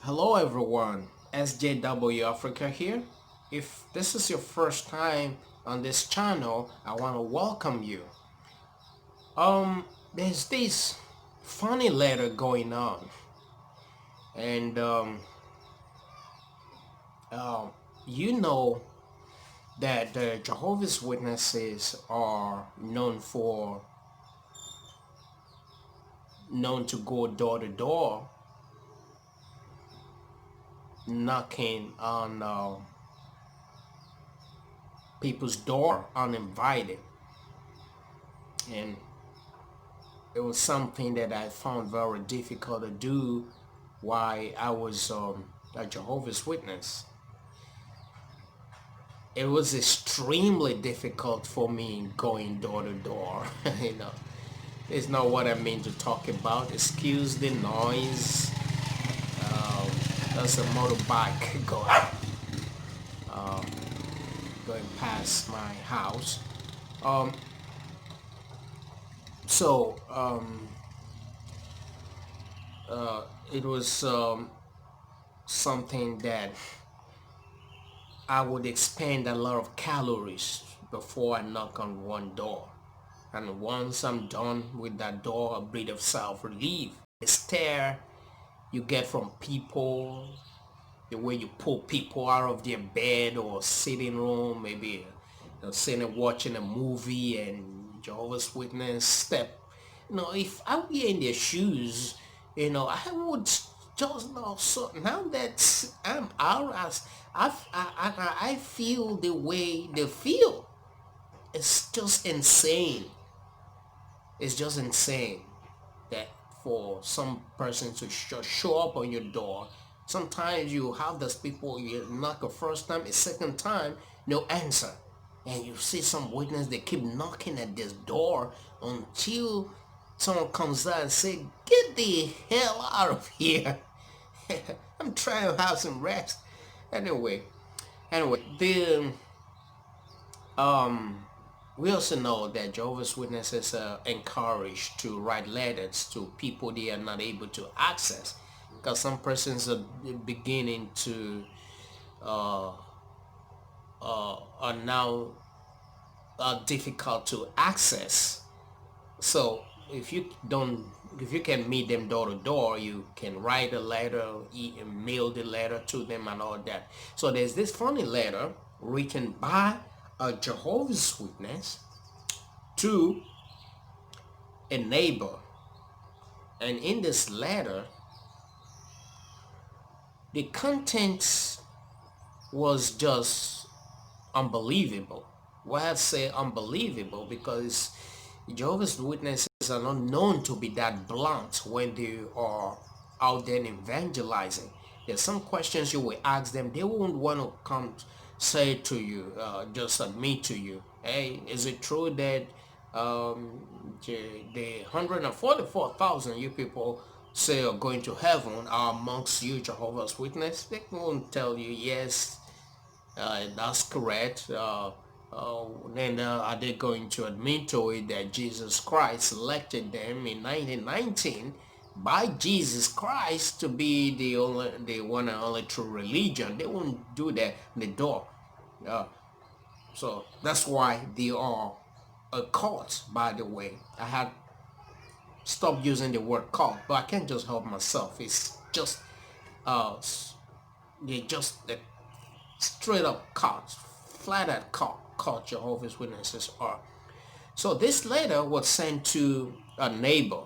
Hello everyone, SJW Africa here. If this is your first time on this channel, I want to welcome you. There's this funny letter going on, and uh, you know that the Jehovah's Witnesses are known to go door to door, knocking on people's door uninvited, and it was something that I found very difficult to do while I was a Jehovah's Witness. It was extremely difficult for me going door to door. you know, it's not what I mean to talk about. Excuse the noise. Um, there's a motorbike going past my house. Um, so it was something that I would expend a lot of calories before I knock on one door. And once I'm done with that door, a bit of self-relief. The stare you get from people, the way you pull people out of their bed or sitting room, maybe sitting watching a movie and Jehovah's Witness step. If I were in their shoes, I would just know. So now that I'm out, I feel the way they feel. It's just insane. It's just insane that for some person to just show up on your door. Sometimes you have those people, you knock a first time, a second time, no answer. And you see some witness, they keep knocking at this door until someone comes out and say, get the hell out of here. I'm trying to have some rest. Anyway, the we also know that Jehovah's Witnesses are encouraged to write letters to people they are not able to access, because some persons are beginning to uh, are now difficult to access. So if you can meet them door to door, you can write a letter, mail the letter to them and all that. So there's this funny letter written by a Jehovah's Witness to a neighbor. And in this letter, the contents was just unbelievable. Why I say unbelievable? Because Jehovah's Witnesses are not known to be that blunt when they are out there evangelizing. There's some questions you will ask them, they won't want to come say to you, just admit to you, hey, is it true that the 144,000 you people say are going to heaven are amongst you Jehovah's Witness? They won't tell you, yes, that's correct. Then are they going to admit to it that Jesus Christ selected them in 1919 by Jesus Christ to be the one and only true religion? They won't do that in the door. So that's why they are a cult. By the way, I had stopped using the word cult, but I can't just help myself. It's just they just the straight up cult, flat out cult Jehovah's Witnesses are. So this letter was sent to a neighbor,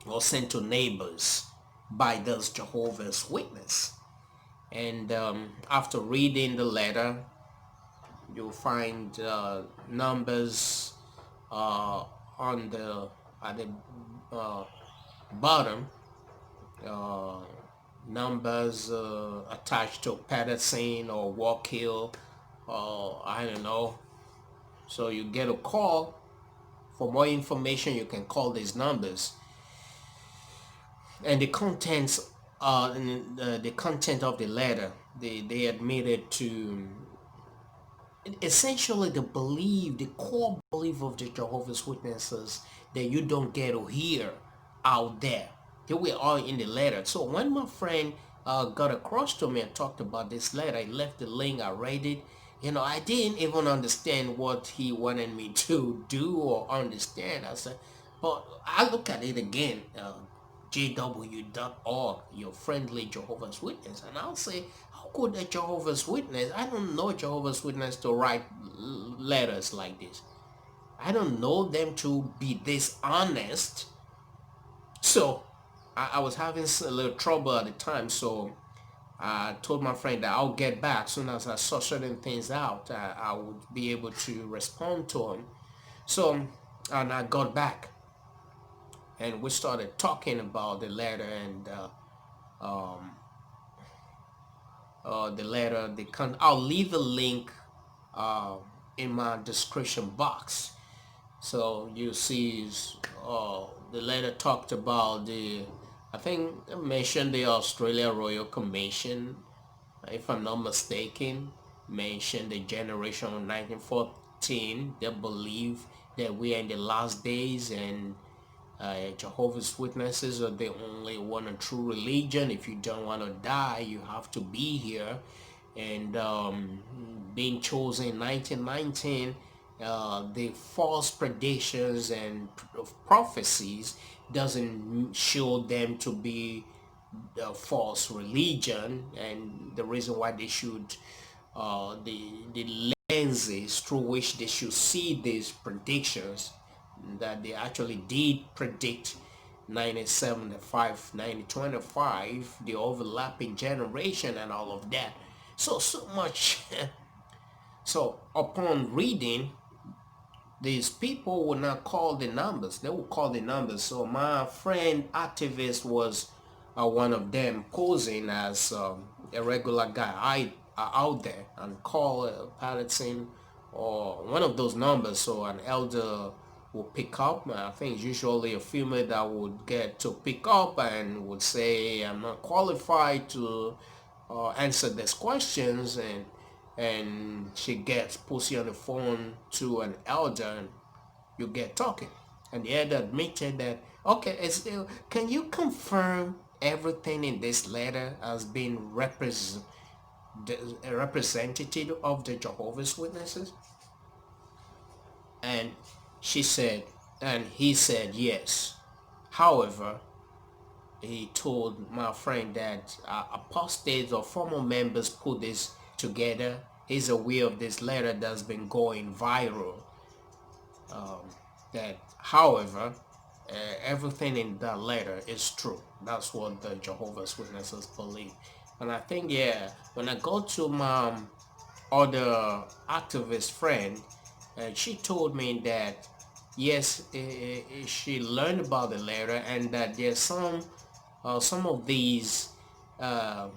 or sent to neighbors by those Jehovah's Witness. And after reading the letter, you'll find numbers on the at the bottom, numbers attached to Patterson or Walk Hill, or I don't know. So you get a call. For more information, you can call these numbers. And the contents, the content of the letter, they admitted to essentially the core belief of the Jehovah's Witnesses that you don't get to hear out there. They were all in the letter. So when my friend got across to me and talked about this letter. I left the link, I read it. I didn't even understand what he wanted me to do or understand. I said, but I look at it again, jw.org, your friendly Jehovah's Witness, and I'll say, how could a Jehovah's Witness, I don't know Jehovah's Witness to write letters like this. I don't know them to be this honest. So I was having a little trouble at the time, so I told my friend that I'll get back as soon as I saw certain things out. I would be able to respond to him. So, and I got back, and we started talking about the letter and um, the letter. I'll leave a link uh, in my description box. So you see, the letter talked about I think I mentioned the Australia Royal Commission, if I'm not mistaken, mentioned the generation of 1914. They believe that we are in the last days, and Jehovah's Witnesses are the only one and true religion. If you don't want to die, you have to be here. And being chosen in 1919, the false predictions and prophecies doesn't show them to be a false religion, and the reason why they should the lenses through which they should see these predictions, that they actually did predict 1975, 1925, the overlapping generation and all of that. So much. So upon reading, these people would not call the numbers. They would call the numbers. So my friend activist was one of them, posing as a regular guy out there, and call Patterson or one of those numbers. So an elder will pick up. I think it's usually a female that would get to pick up and would say, I'm not qualified to answer these questions, and she puts you on the phone to an elder, and you get talking, and the elder admitted that, okay, can you confirm everything in this letter as being a representative of the Jehovah's Witnesses? And he said yes. However, he told my friend that apostates or former members put this together. He's aware of this letter that's been going viral. That, however, everything in that letter is true. That's what the Jehovah's Witnesses believe. And I think, yeah, when I go to my other activist friend, she told me that yes, she learned about the letter, and that there's some of these uh,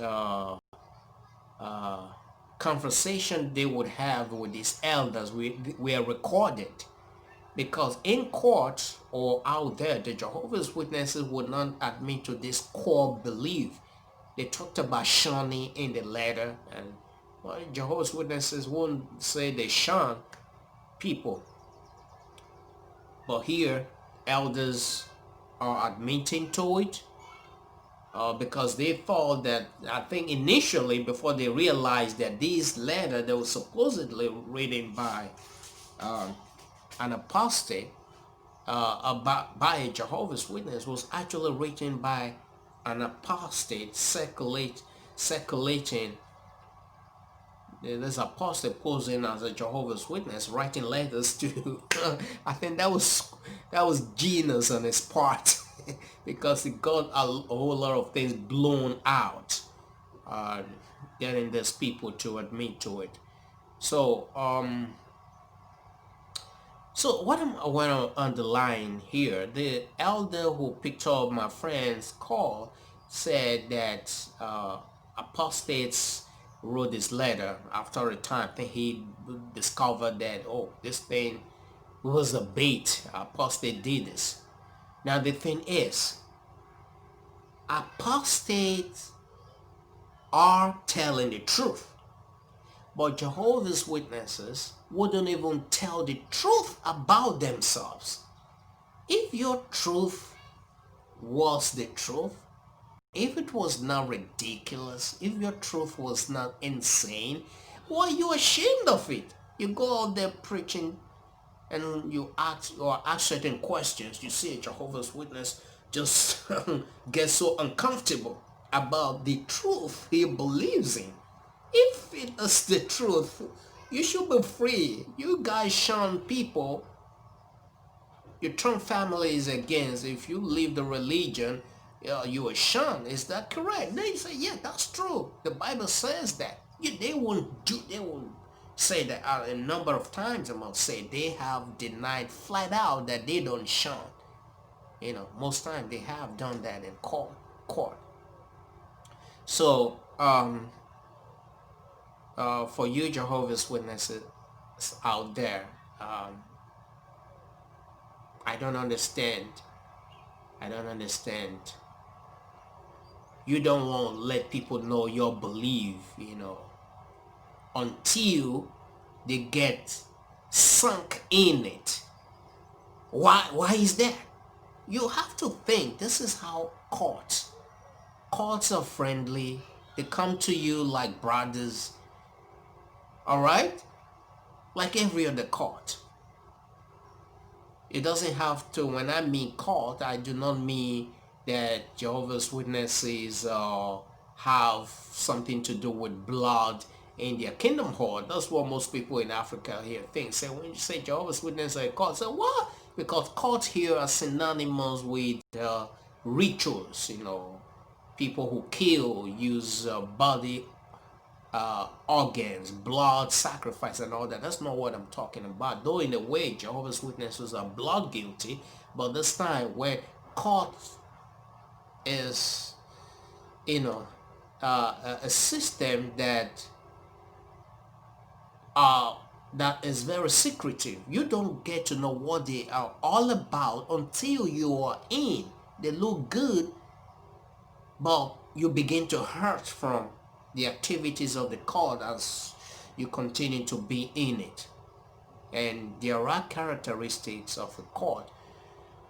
uh, uh, conversation they would have with these elders were recorded, because in court or out there, the Jehovah's Witnesses would not admit to this core belief. They talked about shunning in the letter, and well, Jehovah's Witnesses won't say they shun people, but here elders are admitting to it, because they thought that, I think initially, before they realized that this letter that was supposedly written by an apostate, by a Jehovah's Witness, was actually written by an apostate circulating. This apostate posing as a Jehovah's Witness, writing letters to I think that was genius on his part, because he got a whole lot of things blown out, getting these people to admit to it. So what I want to underline here, the elder who picked up my friend's call said that apostates wrote this letter after a time. I think he discovered that, oh, this thing was a bait. Apostate did this. Now the thing is, apostates are telling the truth, but Jehovah's Witnesses wouldn't even tell the truth about themselves. If your truth was the truth, If it was not ridiculous, if your truth was not insane, why are you ashamed of it? You go out there preaching and you ask certain questions. You see a Jehovah's Witness just get so uncomfortable about the truth he believes in. If it is the truth, you should be free. You guys shun people. You turn families against. If you leave the religion, you are shunned. Is that correct? They say, yeah, that's true. The Bible says that. They won't say that a number of times. I must say they have denied flat out that they don't shun. Most time they have done that in court. So for you Jehovah's Witnesses out there, I don't understand. You don't want to let people know your belief, until they get sunk in it. Why is that? You have to think. This is how courts are friendly. They come to you like brothers. All right? Like every other court. It doesn't have to, when I mean court, I do not mean that Jehovah's Witnesses have something to do with blood in their kingdom hall. That's what most people in Africa here think. So when you say Jehovah's Witnesses are a cult, say what? Because cults here are synonymous with rituals. People who kill use body organs, blood, sacrifice, and all that. That's not what I'm talking about. Though in a way, Jehovah's Witnesses are blood guilty, but this time where court is, a system that is very secretive. You don't get to know what they are all about until you are in. They look good, but you begin to hurt from the activities of the court as you continue to be in it. And there are characteristics of a court.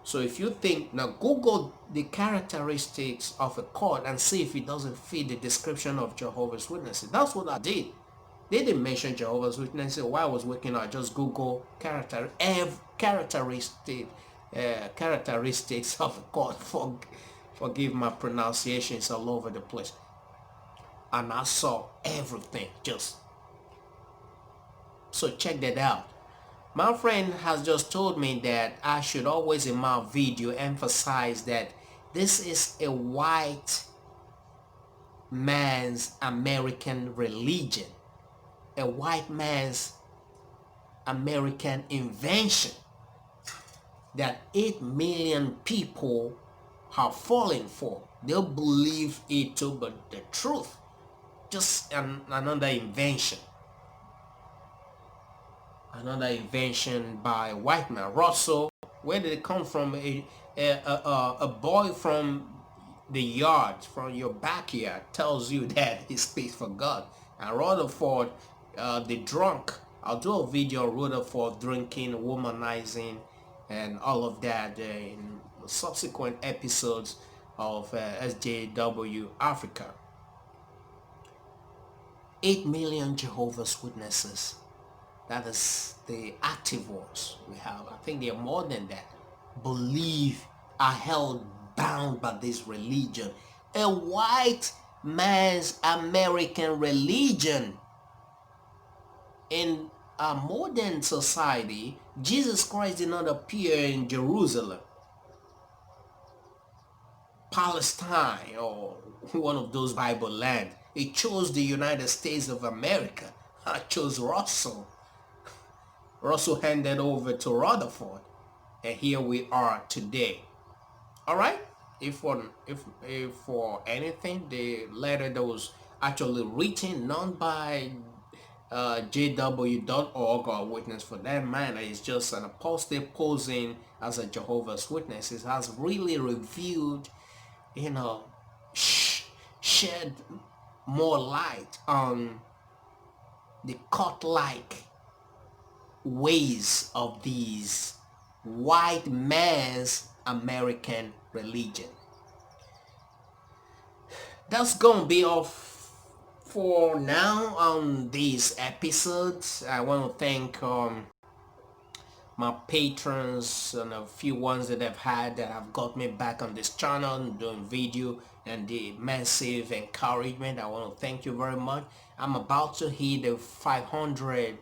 So if you think, now Google the characteristics of a court and see if it doesn't fit the description of Jehovah's Witnesses. That's what I did. They didn't mention Jehovah's Witnesses. While I was working, I just Google characteristics of a court. Forgive my pronunciations all over the place. And I saw everything. So check that out. My friend has just told me that I should always in my video emphasize that this is a white man's American religion, a white man's American invention that 8 million people have fallen for. They'll believe it too, but the truth, just another invention. Another invention by a white man. Russell, where did it come from? A boy from the yard, from your backyard, tells you that he speaks for God. And Rutherford, the drunk, I'll do a video on Rutherford drinking, womanizing, and all of that in subsequent episodes of SJW Africa. 8 million Jehovah's Witnesses. That is the active ones we have. I think they are more than that. Are held bound by this religion. A white man's American religion. In a modern society, Jesus Christ did not appear in Jerusalem, Palestine, or one of those Bible lands. He chose the United States of America. I chose Russell. Russell handed over to Rutherford, and here we are today. All right. If for anything, the letter that was actually written not by jw.org or Witness for that matter is just an apostate posing as a Jehovah's Witness. It has really revealed, shed more light on the cult-like ways of these white man's American religion. that's gonna be all for now on these episodes. I want to thank my patrons and a few ones that I've had that have got me back on this channel and doing video, and the massive encouragement. I want to thank you very much. I'm about to hit the 500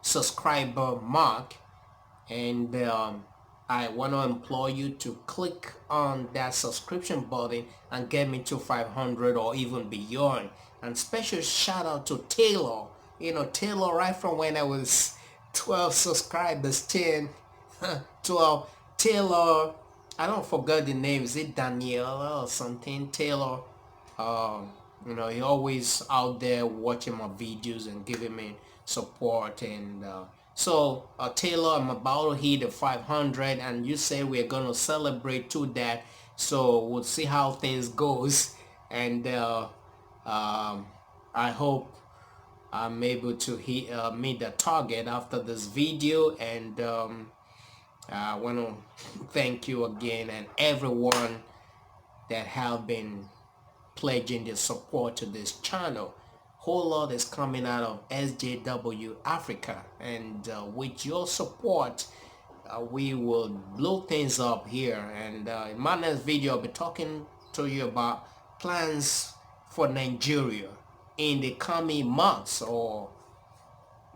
subscriber mark, and I want to implore you to click on that subscription button and get me to 500 or even beyond. And special shout out to Taylor. You know, Taylor, right from when I was 12 subscribers, 10, 12. Taylor, I don't forget the name. Is it Daniela or something? Taylor. You know, he always out there watching my videos and giving me support. And so Taylor, I'm about to hit the 500, and you say we're gonna celebrate to that. So we'll see how things goes, and I hope I'm able to hit meet the target after this video. And I want to thank you again and everyone that have been pledging their support to this channel. Whole lot is coming out of SJW Africa, and with your support we will blow things up here. And in my next video I'll be talking to you about plans for Nigeria in the coming months, or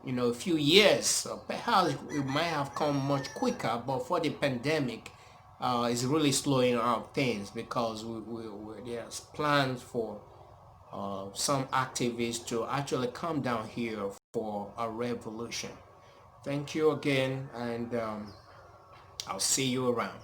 you know, a few years. Perhaps it might have come much quicker, but for the pandemic it's really slowing out things, because there's plans for some activists to actually come down here for a revolution. Thank you again, and I'll see you around.